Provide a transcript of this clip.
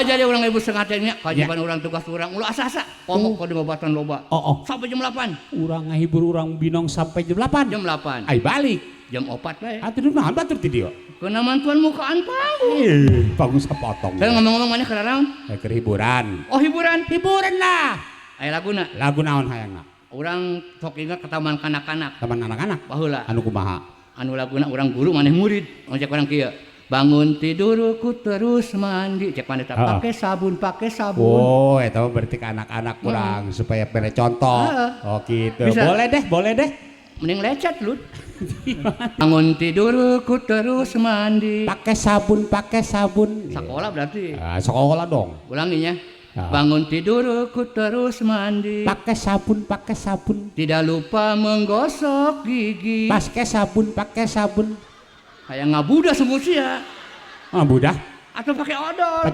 jadi orang ibu sengatenya kewajiban orang tugas orang ulah asa-asa pokok kode ngobatan loba sampai jam 8 urang ngahibur urang binong sampai jam 8 jam 8 ai balik jam 4 bae atuh naon batur ti dieu kena mantuan mukaan panggung panggung sapotong dan ngomong-ngomong mana keraraun keur hiburan oh hiburan lah aya laguna lagu naon hayangna urang sok ingat ke taman kanak-kanak taman anak-anak baheula anu kumaha anu laguna urang guru maneh murid ngajak orang kieu bangun tidurku terus mandi cek paneta pakai sabun oh eta mah berarti ke anak-anak kurang supaya pere contoh oh gitu bisa. boleh deh mending lecet lu bangun tidurku terus mandi pakai sabun sekolah berarti sekolah dong ulanginya bangun tidurku terus mandi pakai sabun tidak lupa menggosok gigi pakai sabun kayak ngabudah semua sih ya budah atau pakai odol